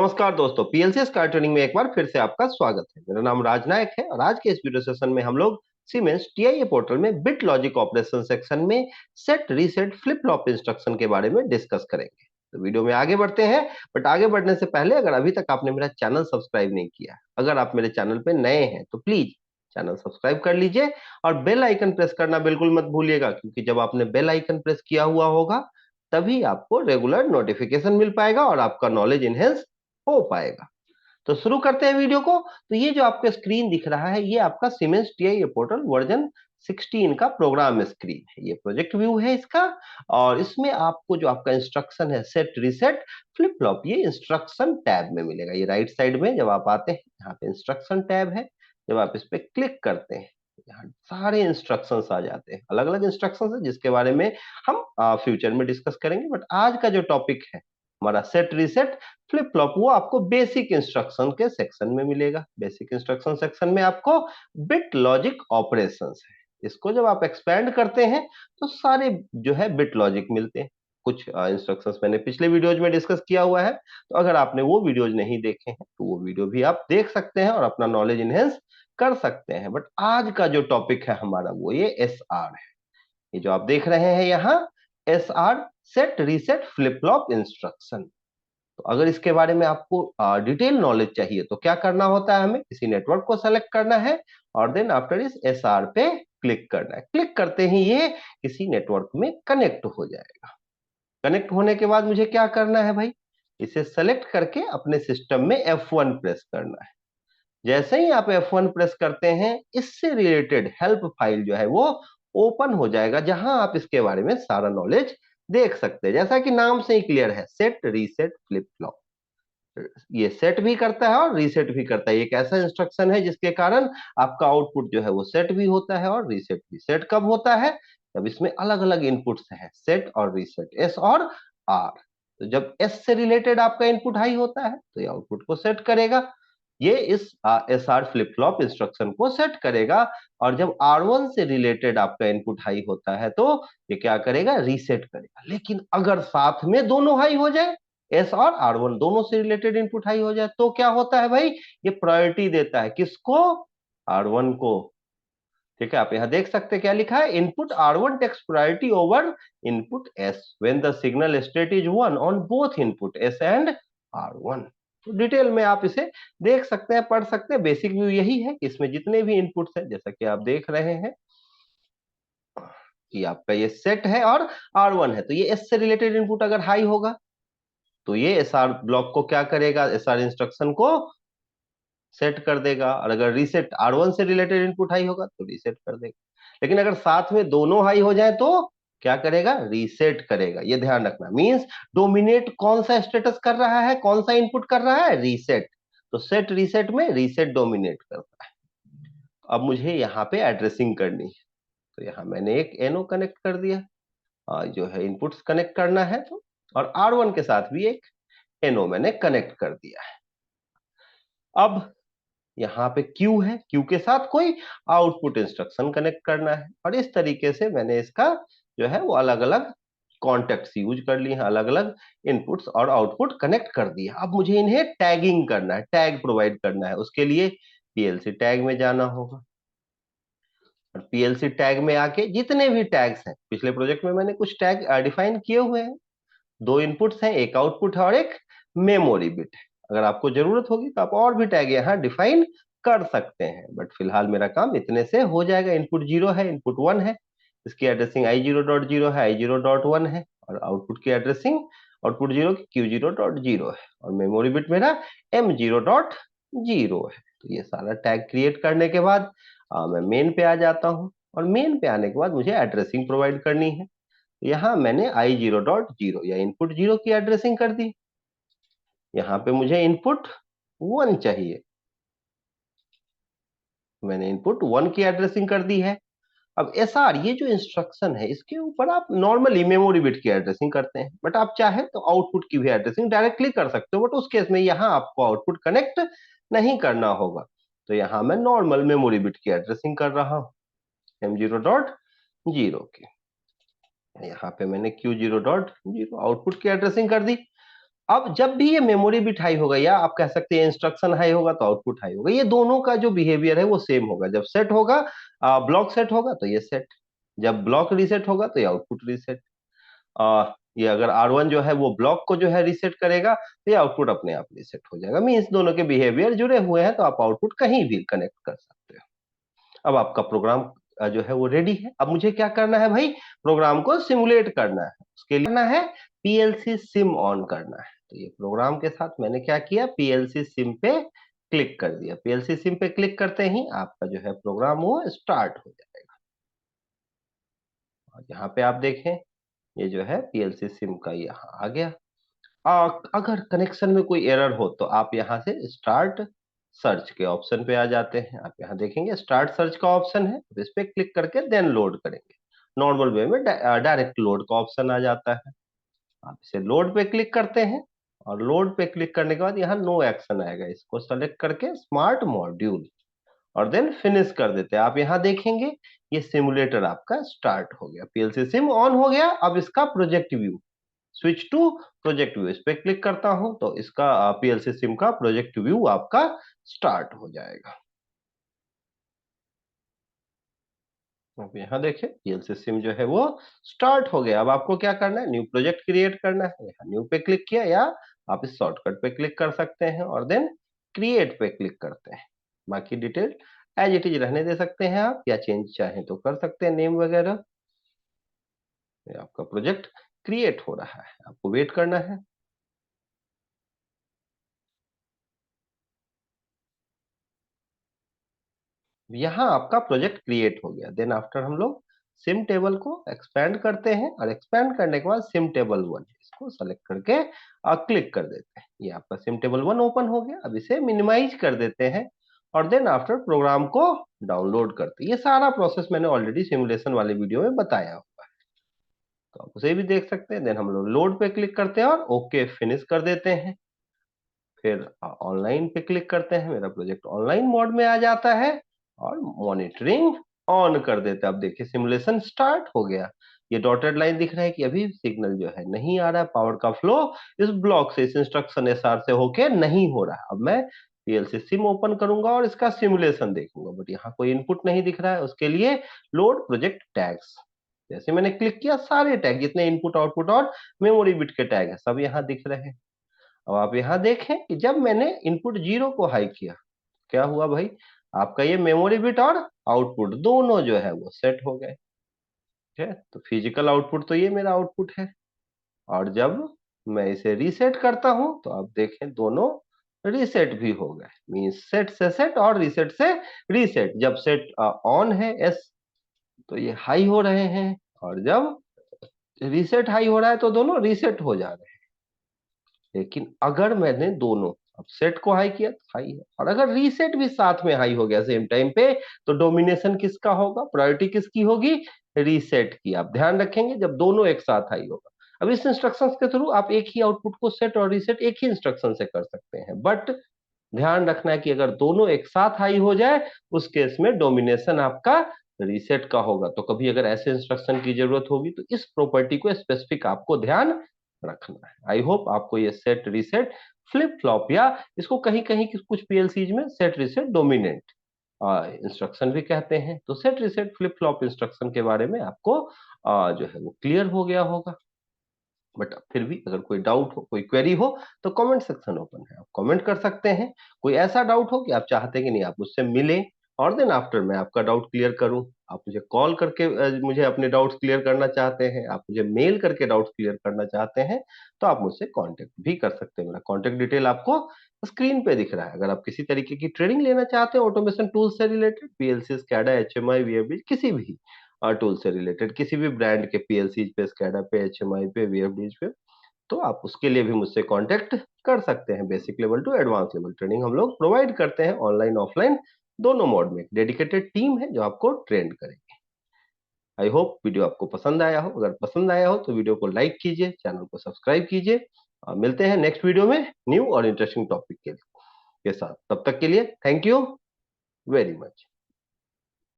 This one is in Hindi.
नमस्कार दोस्तों, पीएलसी स्काई ट्रेनिंग में एक बार फिर से आपका स्वागत है। मेरा नाम राज नायक है और आज के इस वीडियो सेशन में हम लोग सीमेंस टीआईए पोर्टल में बिट लॉजिक ऑपरेशन सेक्शन में set reset flip flop instruction के बारे में डिस्कस करेंगे। तो वीडियो में आगे बढ़ते हैं, बट आगे बढ़ने से पहले अगर अभी तक आपने मेरा चैनल सब्सक्राइब नहीं किया, अगर आप मेरे चैनल पे नए हैं तो प्लीज चैनल सब्सक्राइब कर लीजिए और बेल आइकन प्रेस करना बिल्कुल मत भूलिएगा, क्योंकि जब आपने बेल आइकन प्रेस किया हुआ होगा तभी आपको रेगुलर नोटिफिकेशन मिल पाएगा और आपका नॉलेज इनहेंस हो पाएगा। तो शुरू करते हैं वीडियो को। तो ये जो आपका स्क्रीन दिख रहा है, ये आपका सीमेंस टीआईए पोर्टल वर्जन 16 का प्रोग्राम स्क्रीन है। ये प्रोजेक्ट व्यू है इसका, और इसमें आपको जो आपका इंस्ट्रक्शन है सेट रीसेट फ्लिप फ्लॉप, ये इंस्ट्रक्शन टैब में मिलेगा। ये राइट साइड में जब आप आते हैं, यहाँ पे इंस्ट्रक्शन टैब है। जब आप इस पे क्लिक करते हैं, यहाँ सारे इंस्ट्रक्शंस आ जाते हैं। अलग अलग इंस्ट्रक्शंस है जिसके बारे में हम फ्यूचर में डिस्कस करेंगे, बट आज का जो टॉपिक है हमारा सेट रीसेट फ्लिप फ्लॉप, वो आपको बेसिक इंस्ट्रक्शन के सेक्शन में मिलेगा। बेसिक इंस्ट्रक्शन सेक्शन में आपको बिट लॉजिक ऑपरेशंस है। इसको जब आप एक्सपेंड करते हैं तो सारे जो है बिट लॉजिक मिलते हैं। कुछ इंस्ट्रक्शंस मैंने पिछले वीडियोज में डिस्कस किया हुआ है, तो अगर आपने वो वीडियोज नहीं देखे हैं तो वो वीडियो भी आप देख सकते हैं और अपना नॉलेज इनहेंस कर सकते हैं। बट आज का जो टॉपिक है हमारा, वो ये एस आर है। ये जो आप देख रहे हैं यहाँ, S R set reset flip flop instruction. तो अगर इसके बारे में आपको डिटेल नॉलेज चाहिए तो क्या करना होता है, हमें किसी नेटवर्क को सेलेक्ट करना है और देन आफ्टर इस एसआर पे क्लिक करना है। क्लिक करते ही ये किसी नेटवर्क में कनेक्ट हो जाएगा। कनेक्ट होने के बाद मुझे क्या करना है भाई, इसे सेलेक्ट करके अपने सिस्टम में F1 प्रेस करना है। जैसे ही आप F1 प्रेस करते हैं, इससे रिलेटेड हेल्प फाइल जो है वो ओपन हो जाएगा, जहां आप इसके बारे में सारा नॉलेज देख सकते हैं। जैसा कि नाम से ही क्लियर है, सेट रीसेट फ्लिप फ्लॉप। ये सेट भी करता है और रीसेट भी करता है। ये एक ऐसा इंस्ट्रक्शन है जिसके कारण आपका आउटपुट जो है वो सेट भी होता है और रीसेट भी। सेट कब होता है, जब इसमें अलग अलग इनपुट्स हैं, सेट और रीसेट, एस और आर। तो जब एस से रिलेटेड आपका इनपुट हाई होता है तो ये आउटपुट को सेट करेगा, ये इस S R flip flop instruction को सेट करेगा। और जब R1 से रिलेटेड आपका इनपुट हाई होता है तो ये क्या करेगा, रीसेट करेगा। लेकिन अगर साथ में दोनों हाई हो जाए, एस और R1 दोनों से रिलेटेड इनपुट हाई हो जाए, तो क्या होता है भाई, ये प्रायोरिटी देता है किसको, R1 को। ठीक है, आप यहां देख सकते हैं क्या लिखा है, input R1 takes priority over input S when the signal state is 1 on both input S and R1। तो डिटेल में आप इसे देख सकते हैं, पढ़ सकते हैं। बेसिक व्यू यही है कि इसमें जितने भी इनपुट्स हैं, जैसा कि आप देख रहे हैं कि आपका ये सेट है और R1 है, तो ये S से रिलेटेड इनपुट अगर हाई होगा तो ये एसआर ब्लॉक को क्या करेगा, एसआर इंस्ट्रक्शन को सेट कर देगा। और अगर रीसेट R1 से रिलेटेड इनपुट हाई होगा तो रीसेट कर देगा। लेकिन अगर साथ में दोनों हाई हो जाए तो क्या करेगा, रीसेट करेगा। ये ध्यान रखना, मींस डोमिनेट कौन सा स्टेटस कर रहा है, कौन सा इनपुट कर रहा है, रीसेट। तो सेट रीसेट में रीसेट डोमिनेट करता है। अब मुझे यहाँ पे एड्रेसिंग करनी है, तो यहाँ मैंने एक एनओ कनेक्ट कर दिया, जो है इनपुट्स कनेक्ट करना है तो, और R1 के साथ भी एक एनओ मैंने कनेक्ट कर दिया है। अब यहाँ पे क्यू है, क्यू के साथ कोई आउटपुट इंस्ट्रक्शन कनेक्ट करना है, और इस तरीके से मैंने इसका जो है वो अलग अलग कॉन्टेक्ट्स यूज कर लिए हैं, अलग अलग इनपुट्स और आउटपुट कनेक्ट कर दिया। अब मुझे इन्हें टैगिंग करना है, टैग प्रोवाइड करना है। उसके लिए पीएलसी टैग में जाना होगा, और पीएलसी टैग में आके जितने भी टैग्स हैं, पिछले प्रोजेक्ट में मैंने कुछ टैग डिफाइन किए हुए हैं। दो इनपुट्स हैं, एक आउटपुट है और एक मेमोरी बिट है। अगर आपको जरूरत होगी तो आप और भी टैग यहाँ डिफाइन कर सकते हैं, बट फिलहाल मेरा काम इतने से हो जाएगा। इनपुट 0 है, इनपुट 1 है, इसकी एड्रेसिंग I0.0 है, I0.1 है, और आउटपुट की एड्रेसिंग आउटपुट 0 की Q0.0 है, और मेमोरी बिट मेरा M0.0 है। तो ये सारा टैग क्रिएट करने के बाद मैं मेन पे आ जाता हूँ, और मेन पे आने के बाद मुझे एड्रेसिंग प्रोवाइड करनी है। यहाँ मैंने I0.0 या इनपुट 0 की एड्रेसिंग कर दी। यहाँ पे मुझे इनपुट 1 चाहिए, मैंने इनपुट 1 की एड्रेसिंग कर दी है। अब एसआर, ये जो इंस्ट्रक्शन है, इसके ऊपर आप नॉर्मली मेमोरी बिट की एड्रेसिंग करते हैं, बट आप चाहे तो आउटपुट की भी एड्रेसिंग डायरेक्टली कर सकते हो, बट उस केस में यहाँ आपको आउटपुट कनेक्ट नहीं करना होगा। तो यहाँ मैं नॉर्मल मेमोरी बिट की एड्रेसिंग कर रहा हूँ, M0.0 की। यहाँ पे मैंने Q0.0 आउटपुट की एड्रेसिंग कर दी। अब जब भी ये मेमोरी बिट हाई होगा या आप कह सकते हैं इंस्ट्रक्शन हाई होगा तो आउटपुट हाई होगा, ये दोनों का जो बिहेवियर है वो सेम होगा। जब सेट होगा, ब्लॉक सेट होगा तो ये सेट, जब ब्लॉक रीसेट होगा तो ये आउटपुट रीसेट। ये अगर R1 जो है वो ब्लॉक को जो है रीसेट करेगा तो ये आउटपुट अपने आप रीसेट हो जाएगा। मीन्स दोनों के बिहेवियर जुड़े हुए हैं, तो आप आउटपुट कहीं भी कनेक्ट कर सकते हो। अब आपका प्रोग्राम जो है वो रेडी है। अब मुझे क्या करना है भाई, प्रोग्राम को सिमुलेट करना है। उसके लिए करना है पीएलसी सिम ऑन करना है। तो ये प्रोग्राम के साथ मैंने क्या किया, पीएलसी सिम पे क्लिक कर दिया। पीएलसी सिम पे क्लिक करते ही आपका जो है प्रोग्राम वो स्टार्ट हो जाएगा। और यहाँ पे आप देखें, ये जो है पीएलसी सिम का यहाँ आ गया। अगर कनेक्शन में कोई एरर हो तो आप यहाँ से स्टार्ट सर्च के ऑप्शन पे आ जाते हैं। आप यहाँ देखेंगे स्टार्ट सर्च का ऑप्शन है, तो इस पे क्लिक करके देन लोड करेंगे। नॉर्मल वे में डायरेक्ट लोड का ऑप्शन आ जाता है। आप इसे लोड पे क्लिक करते हैं और लोड पे क्लिक करने के बाद यहाँ नो एक्शन आएगा, इसको सेलेक्ट करके स्मार्ट मॉड्यूल और देन फिनिश कर देते हैं। आप यहाँ देखेंगे ये सिमुलेटर आपका स्टार्ट हो गया, पीएलसी सिम ऑन हो गया। अब इसका project view, switch to project view, इस पे क्लिक करता हूं तो इसका पीएलसी सिम का प्रोजेक्ट व्यू आपका स्टार्ट हो जाएगा। अब यहाँ देखिए पीएलसी सिम जो है वो स्टार्ट हो गया। अब आपको क्या करना है, न्यू प्रोजेक्ट क्रिएट करना है। यहाँ न्यू पे क्लिक किया या आप इस शॉर्टकट पे क्लिक कर सकते हैं और देन क्रिएट पे क्लिक करते हैं। बाकी डिटेल एज इट इज रहने दे सकते हैं आप, या चेंज चाहें तो कर सकते हैं नेम वगैरह। ये आपका प्रोजेक्ट क्रिएट हो रहा है, आपको वेट करना है। यहाँ आपका प्रोजेक्ट क्रिएट हो गया। देन आफ्टर हम लोग सिम टेबल को एक्सपेंड करते हैं और एक्सपेंड करने के बाद सिम टेबल 1 इसको सेलेक्ट करके क्लिक कर देते हैं। ये आपका सिम टेबल 1 ओपन हो गया। अब इसे मिनिमाइज कर देते हैं और देन आफ्टर प्रोग्राम को डाउनलोड करते हैं। ये सारा प्रोसेस मैंने ऑलरेडी सिमुलेशन वाले वीडियो में बताया हुआ है, तो आप उसे भी देख सकते हैं। देन हम लोग लोड पे क्लिक करते हैं और ओके फिनिश कर देते हैं। फिर ऑनलाइन पे क्लिक करते हैं, मेरा प्रोजेक्ट ऑनलाइन मोड में आ जाता है और मॉनिटरिंग ऑन कर देते हैं। अब देखिए सिमुलेशन स्टार्ट हो गया। ये डॉटेड लाइन दिख रहा है कि अभी सिग्नल जो है नहीं आ रहा है, पावर का फ्लो इस ब्लॉक से, इस इंस्ट्रक्शन एसआर से होके नहीं हो रहा है। अब मैं पीएलसी सिम ओपन करूंगा और इसका सिमुलेशन देखूंगा, बट यहाँ कोई इनपुट नहीं दिख रहा है। उसके लिए लोड प्रोजेक्ट टैग्स, जैसे मैंने क्लिक किया सारे टैग जितने इनपुट आउटपुट और मेमोरी बिट के टैग है सब यहाँ दिख रहे हैं। अब आप यहाँ देखें कि जब मैंने इनपुट 0 को हाई किया, क्या हुआ भाई, आपका ये मेमोरी बिट और आउटपुट दोनों जो है वो सेट हो गए। ठीक है, तो फिजिकल आउटपुट तो ये मेरा आउटपुट है। और जब मैं इसे रीसेट करता हूं तो आप देखें दोनों रीसेट भी हो गए। मीन्स सेट से सेट और रीसेट से रीसेट। जब सेट ऑन है एस तो ये हाई हो रहे हैं, और जब रीसेट हाई हो रहा है तो दोनों रीसेट हो जा रहे हैं। लेकिन अगर मैंने दोनों, अब सेट को हाई किया तो हाई है, और अगर रीसेट भी साथ में हाई हो गया सेम टाइम पे, तो डोमिनेशन किसका होगा, प्रायोरिटी किसकी होगी, रीसेट की। आप ध्यान रखेंगे जब दोनों एक साथ हाई होगा। अब इस इंस्ट्रक्शंस के थ्रू आप एक ही आउटपुट को सेट और रीसेट एक ही इंस्ट्रक्शन से कर सकते हैं, बट ध्यान रखना है कि अगर दोनों एक साथ हाई हो जाए उस केस में डोमिनेशन आपका रीसेट का होगा। तो कभी अगर ऐसे इंस्ट्रक्शन की जरूरत होगी तो इस प्रॉपर्टी को स्पेसिफिक आपको ध्यान रखना है। आई होप आपको ये सेट रीसेट फ्लिप फ्लॉप, या इसको कहीं कहीं कुछ पीएलसीज में सेट रीसेट डोमिनेंट इंस्ट्रक्शन भी कहते हैं। तो set reset flip flop instruction के बारे में आपको जो है वो क्लियर हो गया होगा। बट फिर भी अगर कोई डाउट हो, कोई क्वेरी हो, तो कमेंट सेक्शन ओपन है, आप कमेंट कर सकते हैं। कोई ऐसा डाउट हो कि आप चाहते हैं कि नहीं आप मुझसे मिलें और देन आफ्टर मैं आपका डाउट क्लियर करूं, आप मुझे कॉल करके मुझे अपने डाउट्स क्लियर करना चाहते हैं, आप मुझे मेल करके डाउट्स क्लियर करना चाहते हैं, तो आप मुझसे कांटेक्ट भी कर सकते हैं। मेरा कांटेक्ट डिटेल आपको स्क्रीन पे दिख रहा है। अगर आप किसी तरीके की ट्रेनिंग लेना चाहते हैं ऑटोमेशन टूल से related, PLC, SCADA, HMI, VFD, किसी भी टूल से रिलेटेड, किसी भी ब्रांड के पीएलसी पे, स्कैडा पे, एचएमआई पे, वीएफडीज पे, तो आप उसके लिए भी मुझसे कांटेक्ट कर सकते हैं। Basic level to advance level training हम लोग प्रोवाइड करते हैं, ऑनलाइन ऑफलाइन दोनों मोड में। डेडिकेटेड टीम है जो आपको ट्रेन करेगी। आई होप वीडियो आपको पसंद आया हो। अगर पसंद आया हो तो वीडियो को लाइक कीजिए, चैनल को सब्सक्राइब कीजिए। मिलते हैं नेक्स्ट वीडियो में न्यू और इंटरेस्टिंग टॉपिक के साथ। तब तक के लिए थैंक यू वेरी मच।